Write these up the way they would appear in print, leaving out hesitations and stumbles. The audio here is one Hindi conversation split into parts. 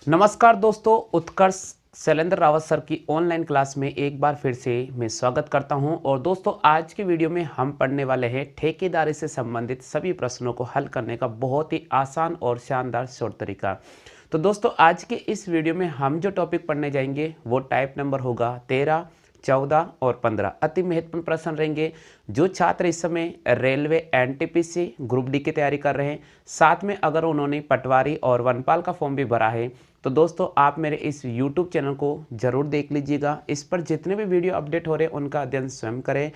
नमस्कार दोस्तों, उत्कर्ष शैलेंद्र रावत सर की ऑनलाइन क्लास में एक बार फिर से मैं स्वागत करता हूं। और दोस्तों, आज की वीडियो में हम पढ़ने वाले हैं ठेकेदारी से संबंधित सभी प्रश्नों को हल करने का बहुत ही आसान और शानदार शॉर्ट तरीका। तो दोस्तों, आज के इस वीडियो में हम जो टॉपिक पढ़ने जाएंगे वो टाइप नंबर होगा 13, 14 और 15। अति महत्वपूर्ण प्रश्न रहेंगे जो छात्र इस समय रेलवे एनटीपीसी ग्रुप डी की तैयारी कर रहे हैं, साथ में अगर उन्होंने पटवारी और वनपाल का फॉर्म भी भरा है तो दोस्तों आप मेरे इस YouTube चैनल को जरूर देख लीजिएगा। इस पर जितने भी वीडियो अपडेट हो रहे हैं उनका अध्ययन स्वयं करें।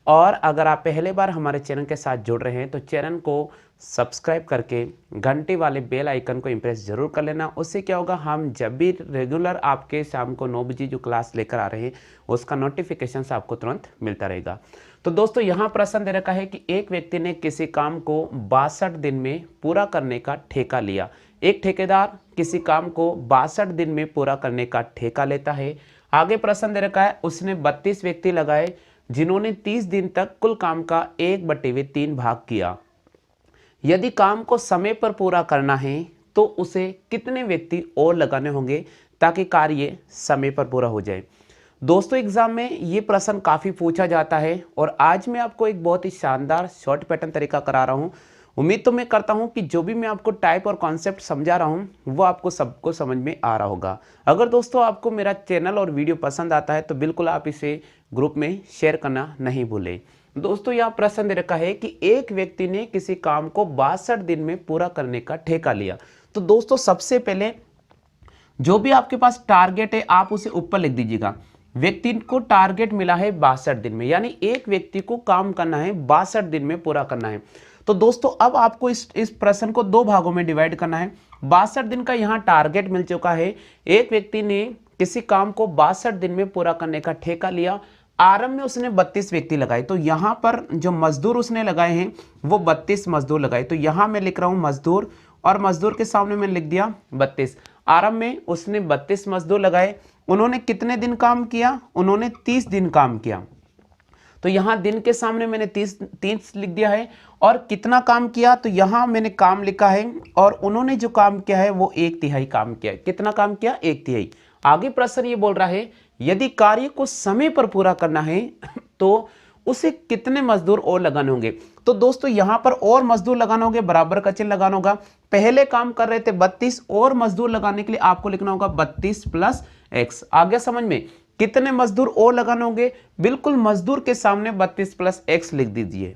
और अगर आप पहले बार हमारे चैनल के साथ जुड़ रहे हैं तो चैनल को सब्सक्राइब करके घंटे वाले बेल आइकन को इम्प्रेस जरूर कर लेना। उससे क्या होगा, हम जब भी रेगुलर आपके शाम को 9 बजे जो क्लास लेकर आ रहे हैं उसका नोटिफिकेशन आपको तुरंत मिलता रहेगा। तो दोस्तों, यहाँ प्रश्न दे रखा है कि एक व्यक्ति ने किसी काम को 62 दिन में पूरा करने का ठेका लिया। एक ठेकेदार किसी काम को 62 दिन में पूरा करने का ठेका लेता है। आगे प्रश्न दे रखा है, उसने 32 व्यक्ति लगाए जिन्होंने 30 दिन तक कुल काम का 1/3 भाग किया। यदि काम को समय पर पूरा करना है तो उसे कितने व्यक्ति और लगाने होंगे ताकि कार्य समय पर पूरा हो जाए। दोस्तों, एग्जाम में ये प्रश्न काफ़ी पूछा जाता है और आज मैं आपको एक बहुत ही शानदार शॉर्ट पैटर्न तरीका करा रहा हूँ। उम्मीद तो मैं करता हूँ कि जो भी मैं आपको टाइप और कॉन्सेप्ट समझा रहा हूँ वो आपको सबको समझ में आ रहा होगा। अगर दोस्तों आपको मेरा चैनल और वीडियो पसंद आता है तो बिल्कुल आप इसे ग्रुप में शेयर करना नहीं भूलें। दोस्तों, यहाँ प्रश्न दे रखा है कि एक व्यक्ति ने किसी काम को 62 दिन में पूरा करने का ठेका लिया। तो दोस्तों, सबसे पहले जो भी आपके पास टारगेट है आप उसे ऊपर लिख दीजिएगा। व्यक्ति को टारगेट मिला है 62 दिन में, यानी एक व्यक्ति को काम करना है 62 दिन में पूरा करना है। तो दोस्तों, अब आपको इस प्रश्न को 2 भागों में डिवाइड करना है। 62 दिन का यहाँ टारगेट मिल चुका है। एक व्यक्ति ने किसी काम को 62 दिन में पूरा करने का ठेका लिया। आरंभ में उसने 32 व्यक्ति लगाए, तो यहाँ पर जो मजदूर उसने लगाए हैं वो 32 मजदूर लगाए। तो यहाँ मैं लिख रहा हूँ मजदूर, और मजदूर के सामने मैंने लिख दिया 32। आरंभ में उसने 32 मजदूर लगाए। उन्होंने कितने दिन काम किया? उन्होंने 30 दिन काम किया। तो यहाँ दिन के सामने मैंने 30 लिख दिया है। और कितना काम किया? तो यहाँ मैंने काम लिखा है और उन्होंने जो काम किया है वो 1/3 काम किया। कितना काम किया? 1/3। आगे प्रश्न ये बोल रहा है, यदि कार्य को समय पर पूरा करना है तो उसे कितने मजदूर और लगाने होंगे। तो दोस्तों, यहां पर और मजदूर लगाना होंगे, बराबर का चिन्ह लगाना होगा। पहले काम कर रहे थे 32, और मजदूर लगाने के लिए आपको लिखना होगा 32 + x। आगे समझ में, कितने मजदूर और लगाने होंगे? बिल्कुल मजदूर के सामने 32 + x लिख दीजिए।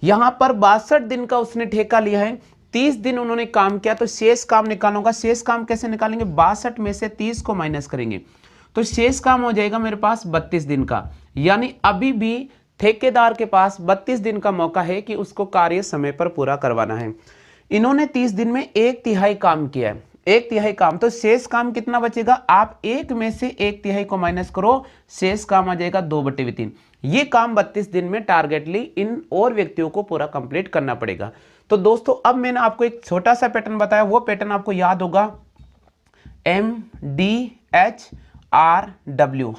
यहां पर 62 दिन का उसने ठेका लिया है, 30 दिन उन्होंने काम किया, तो शेष काम निकालना होगा। शेष काम कैसे निकालेंगे? 62 में से 30 को माइनस करेंगे तो शेष काम हो जाएगा मेरे पास 32 दिन का। यानी अभी भी ठेकेदार के पास 32 दिन का मौका है कि उसको कार्य समय पर पूरा करवाना है। इन्होंने 30 दिन में 1/3 काम किया है, 1/3 काम, तो शेष काम कितना बचेगा? आप 1 में से 1/3 को माइनस करो, शेष काम आ जाएगा 2/3। ये काम 32 दिन में टारगेटली इन और व्यक्तियों को पूरा कंप्लीट करना पड़ेगा। तो दोस्तों, अब मैंने आपको एक छोटा सा पैटर्न बताया, वो पैटर्न आपको याद होगा, MDHRW।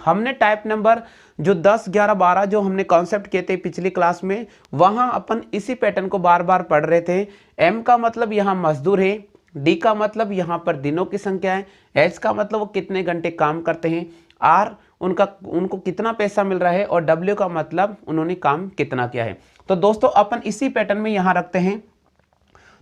हमने टाइप नंबर जो 10, 11, 12 जो हमने कॉन्सेप्ट किए थे पिछली क्लास में, वहां अपन इसी पैटर्न को बार बार पढ़ रहे थे। M का मतलब यहाँ मजदूर है, D का मतलब यहाँ पर दिनों की संख्या है, H का मतलब वो कितने घंटे काम करते हैं, R उनको कितना पैसा मिल रहा है, और W का मतलब उन्होंने काम कितना किया है। तो दोस्तों, अपन इसी पैटर्न में यहाँ रखते हैं।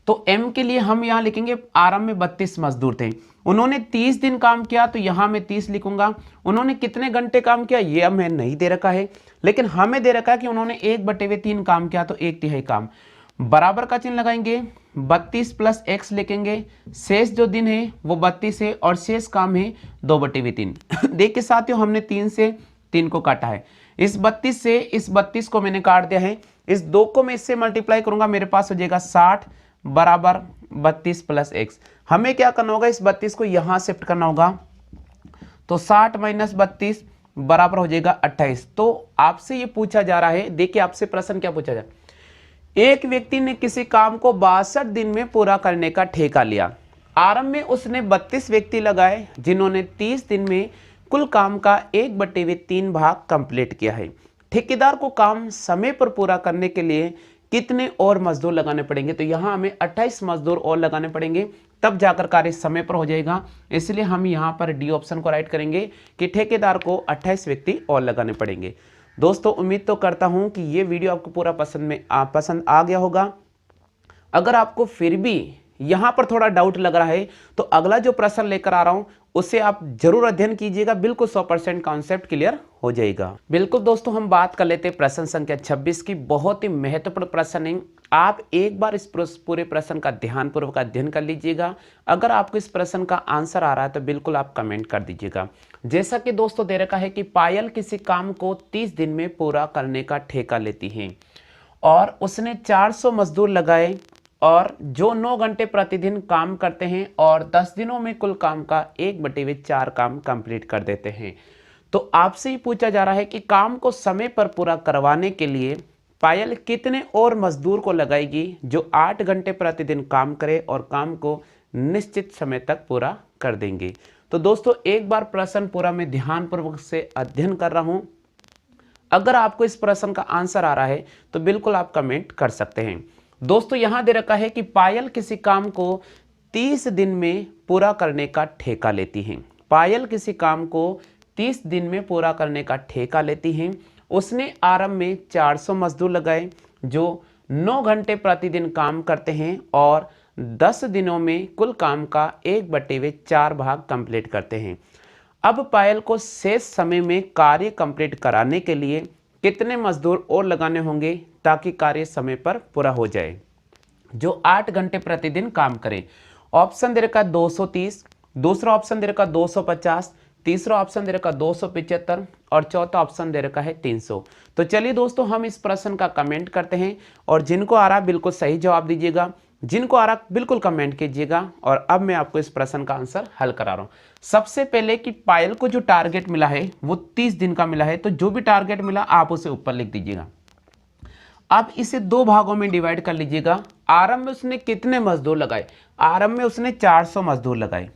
तो M के लिए हम यहाँ लिखेंगे, आरंभ में 32 मजदूर थे, उन्होंने 30 दिन काम किया, तो यहाँ मैं 30 लिखूंगा। उन्होंने कितने घंटे काम किया ये हमें नहीं दे रखा है, लेकिन हमें दे रखा है कि उन्होंने 1/3 काम किया, तो 1/3 काम। बराबर का चिन्ह लगाएंगे, 32 + x लिखेंगे। शेष जो दिन है वो 32 है और शेष काम है 2/3। देखिए साथियों, हमने 3 से 3 को काटा है, इस 32 से इस 32 को मैंने काट दिया है, इस 2 को मैं इससे मल्टीप्लाई करूंगा, मेरे पास हो जाएगा 60 बराबर 32 + x। हमें क्या करना होगा? इस 32 को यहां शिफ्ट करना होगा, तो 60 - 32 बराबर हो जाएगा 28। तो आपसे ये पूछा जा रहा है, देखिए आपसे प्रश्न क्या पूछा जा रहा है, एक व्यक्ति ने किसी काम को 62 दिन में पूरा करने का ठेका लिया। आरंभ में उसने 32 व्यक्ति लगाए जिन्होंने 30 दिन में कुल काम का 1/3 भाग कंप्लीट किया है। ठेकेदार को काम समय पर पूरा करने के लिए कितने और मजदूर लगाने पड़ेंगे। तो यहाँ हमें 28 मजदूर और लगाने पड़ेंगे, तब जाकर कार्य समय पर हो जाएगा। इसलिए हम यहाँ पर डी ऑप्शन को राइट करेंगे कि ठेकेदार को 28 व्यक्ति और लगाने पड़ेंगे। दोस्तों उम्मीद तो करता हूँ कि ये वीडियो आपको पूरा पसंद आ गया होगा। अगर आपको फिर भी यहाँ पर थोड़ा डाउट लग रहा है तो अगला जो प्रश्न लेकर आ रहा हूँ उसे आप जरूर अध्ययन कीजिएगा, बिल्कुल 100% कॉन्सेप्ट क्लियर हो जाएगा। बिल्कुल दोस्तों, हम बात कर लेते हैं प्रश्न संख्या 26 की। बहुत ही महत्वपूर्ण प्रश्न है, आप एक बार इस पूरे प्रश्न का ध्यानपूर्वक अध्ययन कर लीजिएगा। अगर आपको इस प्रश्न का आंसर आ रहा है तो बिल्कुल आप कमेंट कर दीजिएगा। जैसा कि दोस्तों दे रखा है कि पायल किसी काम को 30 दिन में पूरा करने का ठेका लेती है और उसने 400 मजदूर लगाए और जो 9 घंटे प्रतिदिन काम करते हैं और 10 दिनों में कुल काम का 1/4 काम कंप्लीट कर देते हैं। तो आपसे ही पूछा जा रहा है कि काम को समय पर पूरा करवाने के लिए पायल कितने और मजदूर को लगाएगी जो 8 घंटे प्रतिदिन काम करे और काम को निश्चित समय तक पूरा कर देंगे। तो दोस्तों एक बार प्रश्न पूरा मैं ध्यानपूर्वक से अध्ययन कर रहा हूं। अगर आपको इस प्रश्न का आंसर आ रहा है तो बिल्कुल आप कमेंट कर सकते हैं। दोस्तों यहां दे रखा है कि पायल किसी काम को 30 दिन में पूरा करने का ठेका लेती हैं। पायल किसी काम को 30 दिन में पूरा करने का ठेका लेती हैं। उसने आरंभ में 400 मजदूर लगाए जो 9 घंटे प्रतिदिन काम करते हैं और 10 दिनों में कुल काम का 1/4 भाग कंप्लीट करते हैं। अब पायल को शेष समय में कार्य कंप्लीट कराने के लिए कितने मजदूर और लगाने होंगे ताकि कार्य समय पर पूरा हो जाए जो 8 घंटे प्रतिदिन काम करें। ऑप्शन दे रखा 230, दूसरा ऑप्शन दे रखा 250, तीसरा ऑप्शन दे रखा 275 और चौथा ऑप्शन दे रखा है 300। तो चलिए दोस्तों हम इस प्रश्न का कमेंट करते हैं और जिनको आ रहा बिल्कुल सही जवाब दीजिएगा, जिनको आ रहा बिल्कुल कमेंट कीजिएगा। और अब मैं आपको इस प्रश्न का आंसर हल करा रहा हूं। सबसे पहले कि पायल को जो टारगेट मिला है वो 30 दिन का मिला है, तो जो भी टारगेट मिला आप उसे ऊपर लिख दीजिएगा। अब इसे 2 भागों में डिवाइड कर लीजिएगा। आरंभ में उसने कितने मजदूर लगाए? आरंभ में उसने 400 मजदूर लगाए।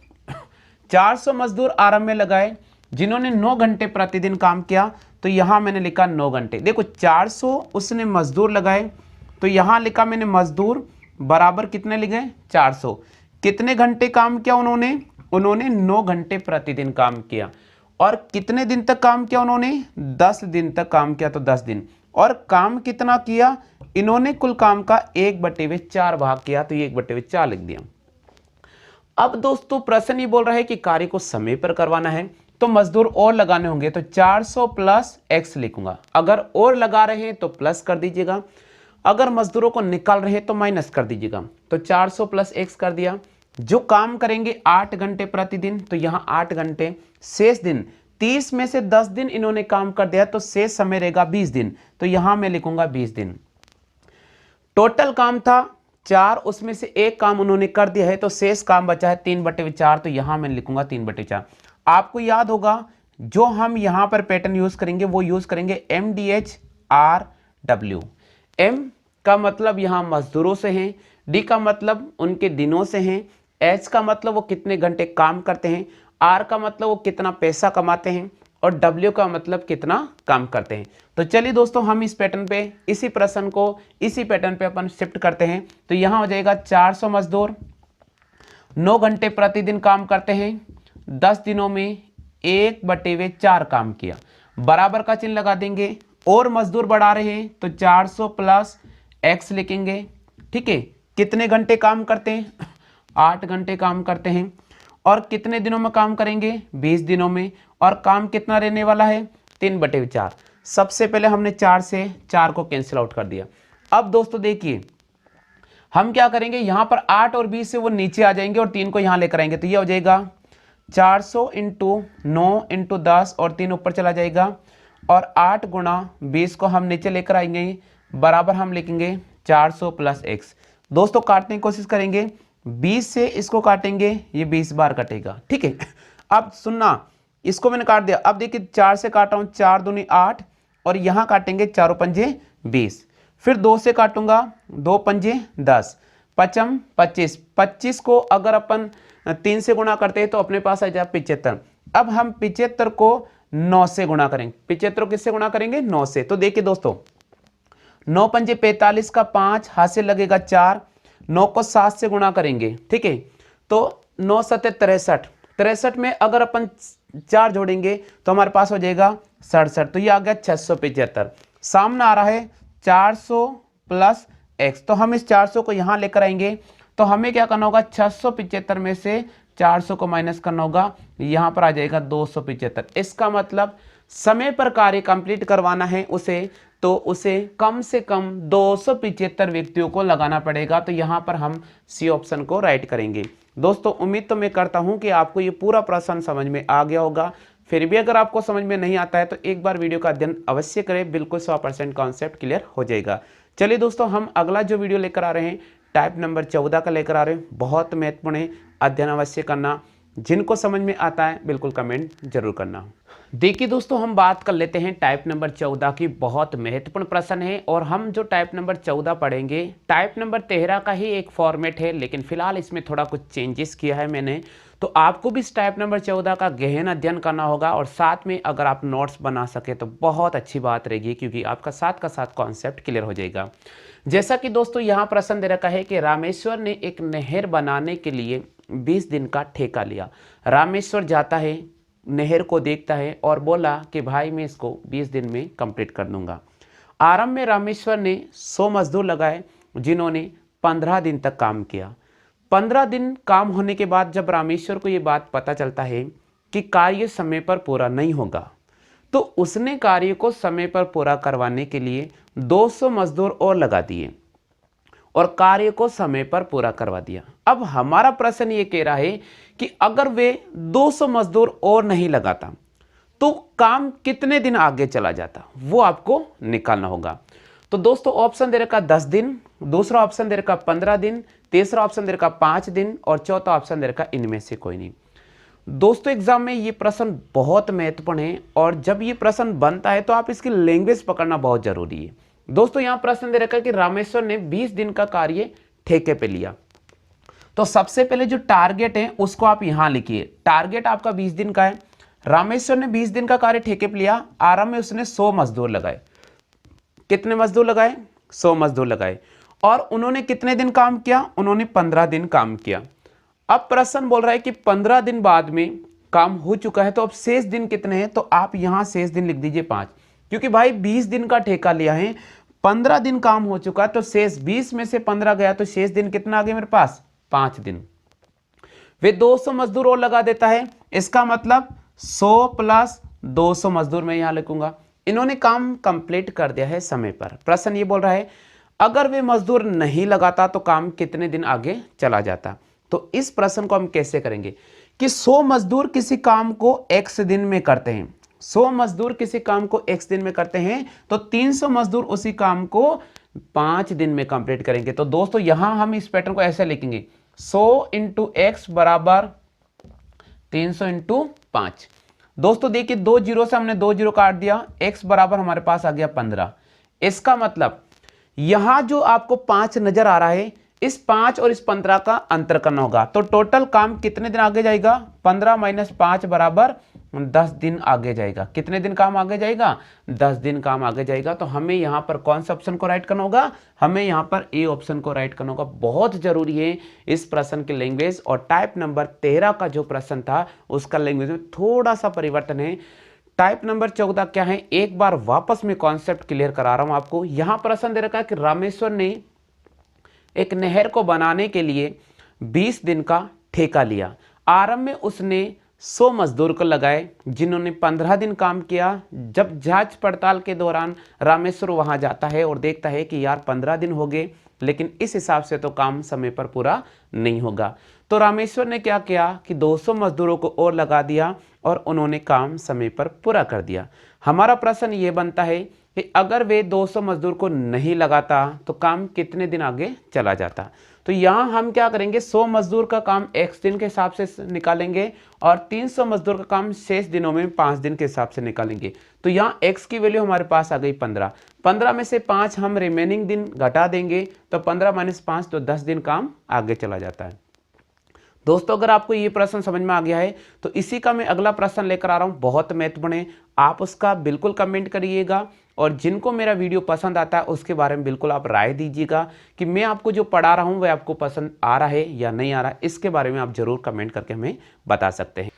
400 मजदूर आरंभ में लगाए जिन्होंने 9 घंटे प्रतिदिन काम किया। तो यहां मैंने लिखा 9 घंटे। देखो 400 उसने मजदूर लगाए, तो यहां लिखा मैंने मजदूर बराबर कितने लिखे? 400। कितने घंटे काम किया उन्होंने? उन्होंने 9 घंटे प्रतिदिन काम किया। और कितने दिन तक काम किया उन्होंने? 10 दिन तक काम किया, तो 10 दिन। और काम कितना किया इन्होंने? कुल काम का 1/4 भाग किया, तो ये 1/4 लिख दिया। अब दोस्तों प्रश्न ये बोल रहा है कि कार्य को समय पर करवाना है तो मजदूर और लगाने होंगे, तो 400 प्लस x लिखूंगा। अगर और लगा रहे हैं तो प्लस कर दीजिएगा, अगर मजदूरों को निकाल रहे हैं तो माइनस कर दीजिएगा। तो 400 प्लस x कर दिया। जो काम करेंगे 8 घंटे प्रतिदिन, तो यहाँ 8 घंटे। शेष दिन 30 में से 10 दिन इन्होंने काम कर दिया, तो शेष समय रहेगा 20 दिन, तो यहां मैं लिखूंगा 20 दिन। टोटल काम था 4, उसमें से एक काम उन्होंने कर दिया है, तो शेष काम बचा है 3/4, तो यहां मैं लिखूंगा 3/4। आपको याद होगा जो हम यहां पर पैटर्न यूज करेंगे वो यूज करेंगे MDHRW। M का मतलब यहां मजदूरों से हैं, D का मतलब उनके दिनों से हैं, H का मतलब वो कितने घंटे काम करते हैं, R का मतलब वो कितना पैसा कमाते हैं और W का मतलब कितना काम करते हैं। तो चलिए दोस्तों हम इस पैटर्न पे इसी प्रश्न को इसी पैटर्न पे अपन शिफ्ट करते हैं। तो यहाँ हो जाएगा 400 मजदूर 9 घंटे प्रतिदिन काम करते हैं, 10 दिनों में 1/4 काम किया, बराबर का चिन्ह लगा देंगे। और मजदूर बढ़ा रहे हैं तो 400 प्लस x लिखेंगे। ठीक है, कितने घंटे काम करते हैं? 8 घंटे काम करते हैं। और कितने दिनों में काम करेंगे? 20 दिनों में। और काम कितना रहने वाला है? 3/4। सबसे पहले हमने 4 से 4 को कैंसिल आउट कर दिया। अब दोस्तों देखिए हम क्या करेंगे, यहां पर 8 और 20 से वो नीचे आ जाएंगे और 3 को यहां लेकर आएंगे, तो ये हो जाएगा 400 इंटू 9 इंटू 10 और 3 ऊपर चला जाएगा। और 8 गुणा 20 को हम नीचे लेकर आएंगे, बराबर हम लिखेंगे 400 प्लस x। दोस्तों काटने की कोशिश करेंगे, 20 से इसको काटेंगे, ये 20 बार कटेगा। ठीक है, अब सुनना, इसको मैंने काट दिया। अब देखिए 4 से काट रहा हूं, 4 दूनी 8 और यहां काटेंगे 4 पंजे 20। फिर 2 से काटूंगा, 2 पंजे 10, 5 25। 25 को अगर अपन 3 से गुणा करते हैं तो अपने पास आ जाए 75। अब हम 75 को 9 से गुणा करेंगे। 75 किससे गुणा करेंगे? 9 से। तो देखिए दोस्तों 9 पंजे 45 का 5, हाथ से लगेगा 4, 9 को 7 से गुणा करेंगे, ठीक है। तो 9 सत्ते 63, 63 में अगर अपन 4 जोड़ेंगे तो हमारे पास हो जाएगा 67, तो ये आ गया 675। सामने आ रहा है 400 प्लस x, तो हम इस 400 को यहाँ लेकर आएंगे, तो हमें क्या करना होगा, 675 में से 400 को माइनस करना होगा, यहाँ पर आ जाएगा 275। इसका मतलब समय पर कार्य कंप्लीट करवाना है उसे, तो उसे कम से कम 275 व्यक्तियों को लगाना पड़ेगा। तो यहाँ पर हम सी ऑप्शन को राइट करेंगे। दोस्तों उम्मीद तो मैं करता हूँ कि आपको ये पूरा प्रश्न समझ में आ गया होगा। फिर भी अगर आपको समझ में नहीं आता है तो एक बार वीडियो का अध्ययन अवश्य करें, बिल्कुल 100% कॉन्सेप्ट क्लियर हो जाएगा। चलिए दोस्तों, हम अगला जो वीडियो लेकर आ रहे हैं टाइप नंबर 14 का लेकर आ रहे हैं। बहुत महत्वपूर्ण है, अध्ययन अवश्य करना। जिनको समझ में आता है बिल्कुल कमेंट जरूर करना। देखिए दोस्तों, हम बात कर लेते हैं टाइप नंबर 14 की। बहुत महत्वपूर्ण प्रश्न है और हम जो टाइप नंबर 14 पढ़ेंगे, टाइप नंबर 13 का ही एक फॉर्मेट है, लेकिन फिलहाल इसमें थोड़ा कुछ चेंजेस किया है मैंने। तो आपको भी इस टाइप नंबर 14 का गहन अध्ययन करना होगा और साथ में अगर आप नोट्स बना सके तो बहुत अच्छी बात रहेगी, क्योंकि आपका साथ का साथ कॉन्सेप्ट क्लियर हो जाएगा। जैसा कि दोस्तों यहाँ प्रश्न दे रखा है कि रामेश्वर ने एक नहर बनाने के लिए 20 दिन का ठेका लिया। रामेश्वर जाता है, नहर को देखता है और बोला कि भाई मैं इसको 20 दिन में कंप्लीट कर दूंगा। आरंभ में रामेश्वर ने 100 मजदूर लगाए जिन्होंने 15 दिन तक काम किया। 15 दिन काम होने के बाद जब रामेश्वर को ये बात पता चलता है कि कार्य समय पर पूरा नहीं होगा, तो उसने कार्य को समय पर पूरा करवाने के लिए 200 मजदूर और लगा दिए और कार्य को समय पर पूरा करवा दिया। अब हमारा प्रश्न ये कह रहा है कि अगर वे 200 मजदूर और नहीं लगाता तो काम कितने दिन आगे चला जाता, वो आपको निकालना होगा। तो दोस्तों ऑप्शन दे रखा 10 दिन, दूसरा ऑप्शन दे रखा 15 दिन, तीसरा ऑप्शन दे रखा 5 दिन और चौथा ऑप्शन दे रखा इनमें से कोई नहीं। दोस्तों एग्जाम में ये प्रश्न बहुत महत्वपूर्ण है और जब ये प्रश्न बनता है तो आप इसकी लैंग्वेज पकड़ना बहुत जरूरी है। दोस्तों यहाँ प्रश्न दे रखा है कि रामेश्वर ने 20 दिन का कार्य ठेके पे लिया। तो सबसे पहले जो टारगेट है उसको आप यहां लिखिए। टारगेट आपका 20 दिन का है। रामेश्वर ने 20 दिन का कार्य ठेके पे लिया। आरंभ में उसने 100 मजदूर लगाए। कितने मजदूर लगाए? 100 मजदूर लगाए। और उन्होंने कितने दिन काम किया? उन्होंने 15 दिन काम किया। अब प्रश्न बोल रहा है कि 15 दिन बाद में काम हो चुका है, तो अब शेष दिन कितने हैं? तो आप यहां शेष दिन लिख दीजिए 5, क्योंकि भाई 20 दिन का ठेका लिया है, 15 दिन काम हो चुका है, तो शेष 20 में से 15 गया तो शेष दिन कितना आ गया मेरे पास? 5 दिन। वे 200 मजदूर और लगा देता है। इसका मतलब 100 प्लस 200 मजदूर मैं यहां लिखूंगा। इन्होंने काम कंप्लीट कर दिया है समय पर। प्रश्न ये बोल रहा है अगर वे मजदूर नहीं लगाता तो काम कितने दिन आगे चला जाता। तो इस प्रश्न को हम कैसे करेंगे कि 100 मजदूर किसी काम को x दिन में करते हैं, 100 मजदूर किसी काम को x दिन में करते हैं, तो 300 मजदूर उसी काम को 5 दिन में कंप्लीट करेंगे। तो दोस्तों यहां हम इस पैटर्न को ऐसे लिखेंगे 100 इंटू एक्स बराबर 300 इंटू 5। दोस्तों देखिए 2 जीरो से हमने 2 जीरो काट दिया, x बराबर हमारे पास आ गया 15। इसका मतलब यहां जो आपको 5 नजर आ रहा है, इस 5 और इस 15 का अंतर करना होगा। तो टोटल काम कितने दिन आगे जाएगा? 15 माइनस 5 बराबर 10 दिन आगे जाएगा। कितने दिन काम आगे जाएगा? 10 दिन काम आगे जाएगा। तो हमें यहां पर कौन सा ऑप्शन को राइट करना होगा? हमें यहां पर ए ऑप्शन को राइट करना होगा। बहुत जरूरी है इस प्रश्न की लैंग्वेज। और टाइप नंबर 13 का जो प्रश्न था उसका लैंग्वेज में थोड़ा सा परिवर्तन है। टाइप नंबर 14 क्या है, एक बार वापस में कॉन्सेप्ट क्लियर करा रहा हूं आपको। यहां प्रश्न दे रखा है कि रामेश्वर ने एक नहर को बनाने के लिए 20 दिन का ठेका लिया। आरंभ में उसने 100 मजदूर को लगाए जिन्होंने 15 दिन काम किया। जब जांच पड़ताल के दौरान रामेश्वर वहां जाता है और देखता है कि यार 15 दिन हो गए, लेकिन इस हिसाब से तो काम समय पर पूरा नहीं होगा। तो रामेश्वर ने क्या किया कि 200 मजदूरों को और लगा दिया और उन्होंने काम समय पर पूरा कर दिया। हमारा प्रश्न ये बनता है कि अगर वे 200 मजदूर को नहीं लगाता तो काम कितने दिन आगे चला जाता। तो यहाँ हम क्या करेंगे, 100 मजदूर का काम x दिन के हिसाब से निकालेंगे और 300 मजदूर का काम शेष दिनों में 5 दिन के हिसाब से निकालेंगे। तो यहाँ x की वैल्यू हमारे पास आ गई 15। 15 में से 5 हम रिमेनिंग दिन घटा देंगे, तो 15 माइनस 5 तो 10 दिन काम आगे चला जाता है। दोस्तों अगर आपको ये प्रश्न समझ में आ गया है तो इसी का मैं अगला प्रश्न लेकर आ रहा हूं, बहुत महत्वपूर्ण है। आप उसका बिल्कुल कमेंट करिएगा और जिनको मेरा वीडियो पसंद आता है उसके बारे में बिल्कुल आप राय दीजिएगा कि मैं आपको जो पढ़ा रहा हूँ वह आपको पसंद आ रहा है या नहीं आ रहा, इसके बारे में आप ज़रूर कमेंट करके हमें बता सकते हैं।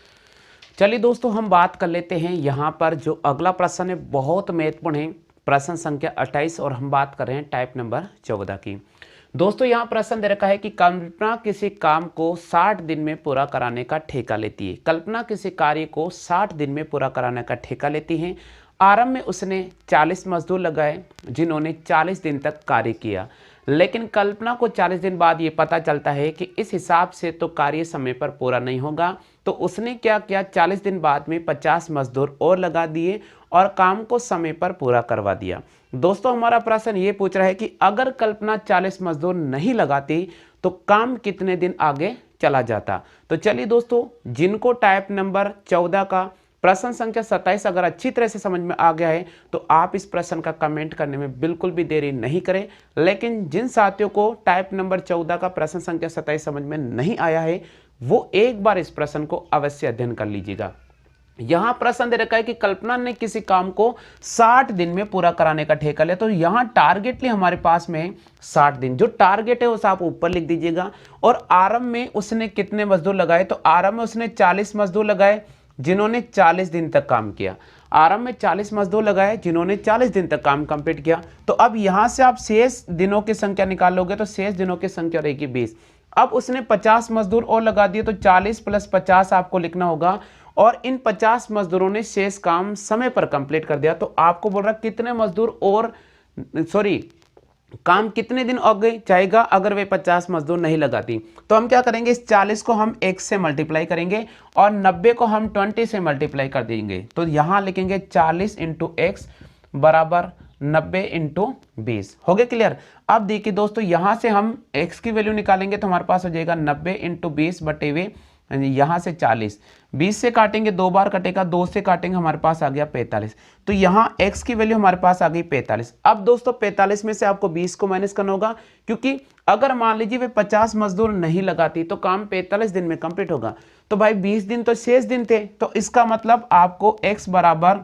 चलिए दोस्तों, हम बात कर लेते हैं यहाँ पर जो अगला प्रश्न है, बहुत महत्वपूर्ण है, प्रश्न संख्या 28, और हम बात कर रहे हैं टाइप नंबर 14 की। दोस्तों यहाँ प्रश्न दे रखा है कि कल्पना किसी काम को 60 दिन में पूरा कराने का ठेका लेती है। कल्पना किसी कार्य को 60 दिन में पूरा कराने का ठेका लेती है। आरंभ में उसने 40 मजदूर लगाए जिन्होंने 40 दिन तक कार्य किया, लेकिन कल्पना को 40 दिन बाद ये पता चलता है कि इस हिसाब से तो कार्य समय पर पूरा नहीं होगा। तो उसने क्या किया, 40 दिन बाद में 50 मजदूर और लगा दिए और काम को समय पर पूरा करवा दिया। दोस्तों हमारा प्रश्न ये पूछ रहा है कि अगर कल्पना 40 मजदूर नहीं लगाती तो काम कितने दिन आगे चला जाता। तो चलिए दोस्तों, जिनको टाइप नंबर 14 का प्रश्न संख्या 27 अगर अच्छी तरह से समझ में आ गया है तो आप इस प्रश्न का कमेंट करने में बिल्कुल भी देरी नहीं करें। लेकिन जिन साथियों को टाइप नंबर 14 का प्रश्न संख्या 27 समझ में नहीं आया है वो एक बार इस प्रश्न को अवश्य अध्ययन कर लीजिएगा। यहां प्रश्न दे रखा है कि कल्पना ने किसी काम को 60 दिन में पूरा कराने का ठेका लिया। तो यहां टारगेटली हमारे पास में 60 दिन, जो टारगेट है उसे आप ऊपर लिख दीजिएगा। और आरंभ में उसने कितने मजदूर लगाए, तो आरंभ में उसने 40 मजदूर लगाए जिन्होंने 40 दिन तक काम किया। आरंभ में 40 मजदूर लगाए जिन्होंने 40 दिन तक काम कंप्लीट किया। तो अब यहां से आप शेष दिनों की संख्या निकालोगे तो शेष दिनों की संख्या रहेगी 20। अब उसने 50 मजदूर और लगा दिए तो 40 प्लस 50 आपको लिखना होगा, और इन 50 मजदूरों ने शेष काम समय पर कंप्लीट कर दिया। तो आपको बोल रहा कितने मजदूर और काम कितने दिन आगे जाएगा अगर वे 50 मजदूर नहीं लगाती। तो हम क्या करेंगे, इस 40 को हम x से मल्टीप्लाई करेंगे और 90 को हम 20 से मल्टीप्लाई कर देंगे। तो यहां लिखेंगे 40 इंटू एक्स बराबर 90 इंटू 20। हो गया क्लियर। अब देखिए दोस्तों, यहां से हम x की वैल्यू निकालेंगे तो हमारे पास हो जाएगा 90 इंटू 20 बटे हुए यहां से 40, 20 से काटेंगे 2 बार कटेगा, 2 से काटेंगे हमारे पास आ गया 45। तो यहां x की वैल्यू हमारे पास आ गई 45। अब दोस्तों 45 में से आपको 20 को माइनस करना होगा, क्योंकि अगर मान लीजिए वे 50 मजदूर नहीं लगाती तो काम 45 दिन में कंप्लीट होगा। तो भाई 20 दिन तो शेष दिन थे, तो इसका मतलब आपको x बराबर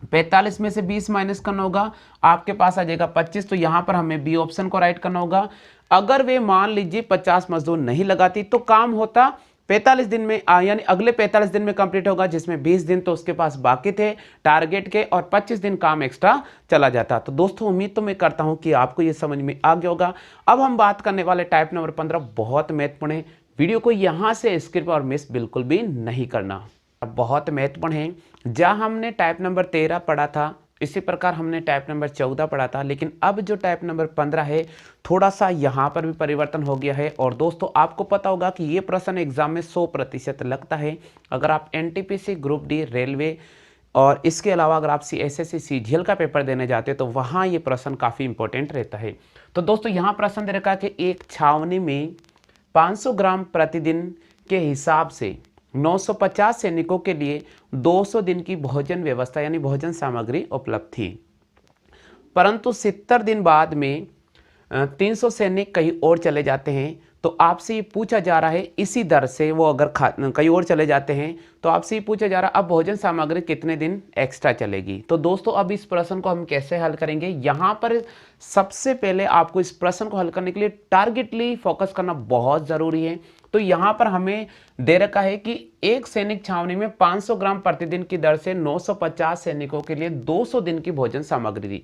45 में से 20 माइनस करना होगा, आपके पास आ जाएगा 25। तो यहां पर हमें बी ऑप्शन को राइट करना होगा। अगर वे मान लीजिए 50 मजदूर नहीं लगाती तो काम होता 45 दिन में, यानी अगले 45 दिन में कंप्लीट होगा, जिसमें 20 दिन तो उसके पास बाकी थे टारगेट के और 25 दिन काम एक्स्ट्रा चला जाता। तो दोस्तों उम्मीद तो मैं करता हूं कि आपको ये समझ में आ गया होगा। अब हम बात करने वाले टाइप नंबर 15, बहुत महत्वपूर्ण है। वीडियो को यहां से स्किप और मिस बिल्कुल भी नहीं करना, बहुत महत्वपूर्ण है। जहां हमने टाइप नंबर 13 पढ़ा था इसी प्रकार हमने टाइप नंबर 14 पढ़ा था, लेकिन अब जो टाइप नंबर 15 है थोड़ा सा यहाँ पर भी परिवर्तन हो गया है। और दोस्तों आपको पता होगा कि ये प्रश्न एग्जाम में 100% लगता है। अगर आप एनटीपीसी, ग्रुप डी, रेलवे और इसके अलावा अगर आप एसएससी सीजीएल का पेपर देने जाते हैं तो वहाँ ये प्रश्न काफ़ी इंपॉर्टेंट रहता है। तो दोस्तों यहाँ प्रश्न दे रखा है कि एक छावनी में 500 ग्राम प्रतिदिन के हिसाब से 950 सैनिकों के लिए 200 दिन की भोजन व्यवस्था यानी भोजन सामग्री उपलब्ध थी, परंतु 70 दिन बाद में 300 सैनिक कहीं और चले जाते हैं। तो आपसे ये पूछा जा रहा है इसी दर से वो अगर कहीं और चले जाते हैं तो आपसे ये पूछा जा रहा है अब भोजन सामग्री कितने दिन एक्स्ट्रा चलेगी। तो दोस्तों अब इस प्रश्न को हम कैसे हल करेंगे, यहाँ पर सबसे पहले आपको इस प्रश्न को हल करने के लिए टारगेटली फोकस करना बहुत ज़रूरी है। तो यहाँ पर हमें दे रखा है कि एक सैनिक छावनी में 500 ग्राम प्रतिदिन की दर से 950 सैनिकों के लिए 200 दिन की भोजन सामग्री दी।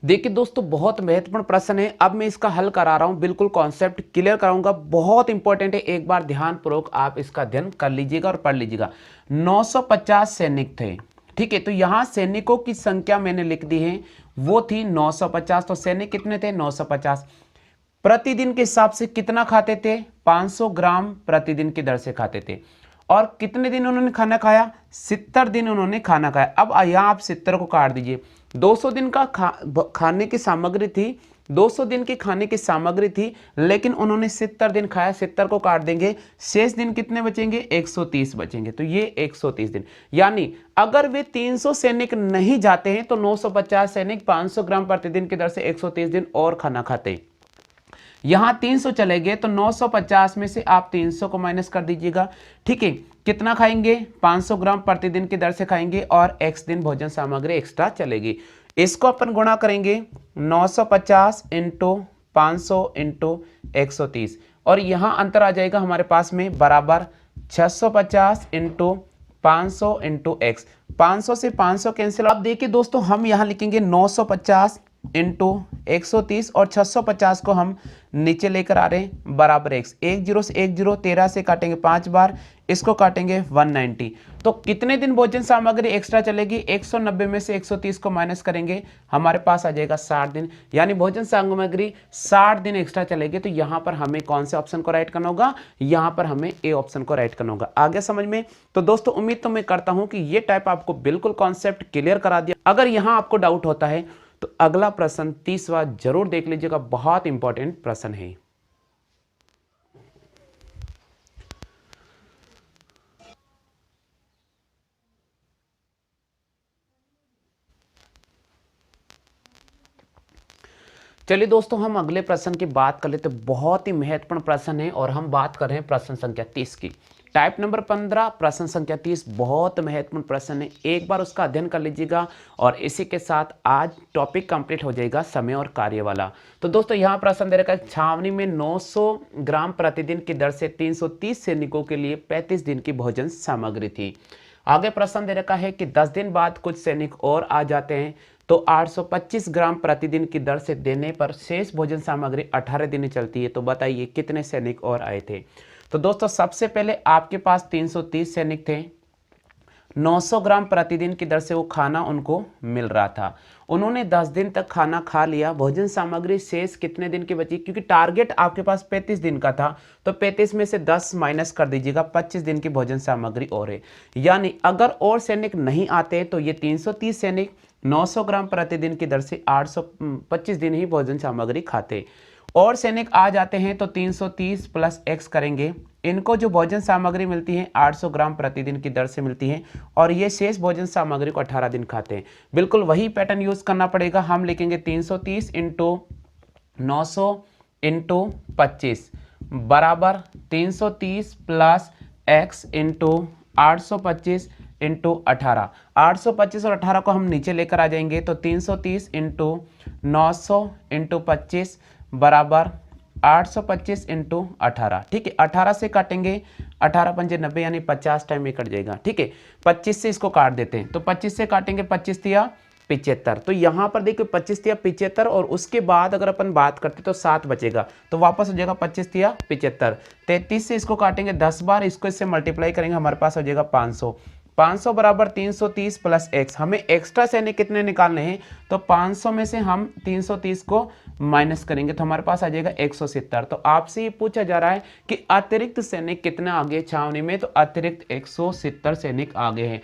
देखिए दोस्तों बहुत महत्वपूर्ण प्रश्न है। अब मैं इसका हल करा रहा हूं, बिल्कुल कॉन्सेप्ट क्लियर कराऊंगा, बहुत इंपॉर्टेंट है। एक बार ध्यानपूर्वक आप इसका अध्ययन कर लीजिएगा और पढ़ लीजिएगा। 950 सैनिक थे, ठीक है। तो यहां सैनिकों की संख्या मैंने लिख दी है, वो थी 950। तो सैनिक कितने थे, 950। प्रतिदिन के हिसाब से कितना खाते थे, 500 ग्राम प्रतिदिन की दर से खाते थे। और कितने दिन उन्होंने खाना खाया, 70 दिन उन्होंने खाना खाया। अब यहाँ आप 70 को काट दीजिए, 200 दिन का खाने की सामग्री थी, 200 दिन की खाने की सामग्री थी, लेकिन उन्होंने 70 दिन खाया। 70 को काट देंगे, शेष दिन कितने बचेंगे, 130 बचेंगे। तो ये 130 दिन, यानी अगर वे 300 सैनिक नहीं जाते हैं तो 950 सैनिक 500 ग्राम प्रतिदिन की दर से 130 दिन और खाना खाते हैं। यहाँ 300 चले गए तो 950 में से आप 300 को माइनस कर दीजिएगा। ठीक है, कितना खाएंगे? 500 ग्राम प्रतिदिन की दर से खाएंगे और x दिन भोजन सामग्री एक्स्ट्रा चलेगी। इसको अपन गुणा करेंगे 950 इंटू 500 इंटू 130 और यहाँ अंतर आ जाएगा हमारे पास में बराबर 650 इंटू 500 इंटू एक्स। 500 से 500 कैंसिल। अब देखिए दोस्तों, हम यहाँ लिखेंगे 950 इंटू 130 और 650 को हम नीचे लेकर आ रहे हैं बराबर एक्स। 1 0 से 1 0, 13 से काटेंगे 5 बार, इसको काटेंगे 190। तो कितने दिन भोजन सामग्री एक्स्ट्रा चलेगी? 190 में से 130 को माइनस करेंगे, हमारे पास आ जाएगा 60 दिन, यानी भोजन सामग्री 60 दिन एक्स्ट्रा चलेगी। तो यहाँ पर हमें कौन से ऑप्शन को राइट करना होगा? यहाँ पर हमें ए ऑप्शन को राइट करना होगा। आगे समझ में? तो दोस्तों उम्मीद तो मैं करता हूँ कि ये टाइप आपको बिल्कुल कॉन्सेप्ट क्लियर करा दिया। अगर यहाँ आपको डाउट होता है तो अगला प्रश्न 30वां जरूर देख लीजिएगा, बहुत इंपॉर्टेंट प्रश्न है। चलिए दोस्तों, हम अगले प्रश्न की बात कर लेते। बहुत ही महत्वपूर्ण प्रश्न है और हम बात कर रहे हैं प्रश्न संख्या 30 की। टाइप नंबर 15 प्रश्न संख्या 30 बहुत महत्वपूर्ण प्रश्न है, एक बार उसका अध्ययन कर लीजिएगा और इसी के साथ आज टॉपिक कंप्लीट हो जाएगा समय और कार्य वाला। तो दोस्तों यहाँ प्रश्न दे रखा है, छावनी में 900 ग्राम प्रतिदिन की दर से 330 सैनिकों के लिए 35 दिन की भोजन सामग्री थी। आगे प्रश्न दे रखा है कि 10 दिन बाद कुछ सैनिक और आ जाते हैं तो 825 ग्राम प्रतिदिन की दर से देने पर शेष भोजन सामग्री 18 दिन चलती है। तो बताइए कितने सैनिक और आए थे? तो दोस्तों सबसे पहले आपके पास 330 सैनिक थे, 900 ग्राम प्रतिदिन की दर से वो खाना उनको मिल रहा था। उन्होंने 10 दिन तक खाना खा लिया, भोजन सामग्री शेष कितने दिन की बची? क्योंकि टारगेट आपके पास 35 दिन का था, तो 35 में से 10 माइनस कर दीजिएगा, 25 दिन की भोजन सामग्री और है। यानी अगर और सैनिक नहीं आते तो ये 330 सैनिक 900 ग्राम प्रतिदिन की दर से 825 दिन ही भोजन सामग्री खाते। और सैनिक आ जाते हैं तो 330 प्लस एक्स करेंगे, इनको जो भोजन सामग्री मिलती है 800 ग्राम प्रतिदिन की दर से मिलती है और ये शेष भोजन सामग्री को 18 दिन खाते हैं। बिल्कुल वही पैटर्न यूज करना पड़ेगा। हम लिखेंगे 330 इंटू 900 इंटू 25 बराबर 330 प्लस एक्स इंटू 825 इंटू 18। 825 और 18 को हम नीचे लेकर आ जाएंगे तो 330 इंटू 900 इंटू 25 बराबर 825 इंटू 18। ठीक है, 18 से काटेंगे, 18 पंजे 90 यानी 50 टाइम में कट जाएगा। ठीक है, 25 से इसको काट देते हैं तो 25 से काटेंगे, 25 तिया 75। तो यहाँ पर देखिए 25 तिया 75 और उसके बाद अगर अपन बात करते तो 7 बचेगा तो वापस हो जाएगा 25 तिया 75। 33 से इसको काटेंगे 10 बार, इसको इससे मल्टीप्लाई करेंगे, हमारे पास हो जाएगा 500। 500 बराबर 330 प्लस एक्स। हमें एक्स्ट्रा सैनिक कितने निकालने हैं? तो 500 में से हम 330 को माइनस करेंगे तो हमारे पास आ जाएगा 170। तो आपसे ये पूछा जा रहा है कि अतिरिक्त सैनिक कितना आगे छावनी में? तो अतिरिक्त 170 सैनिक आगे हैं।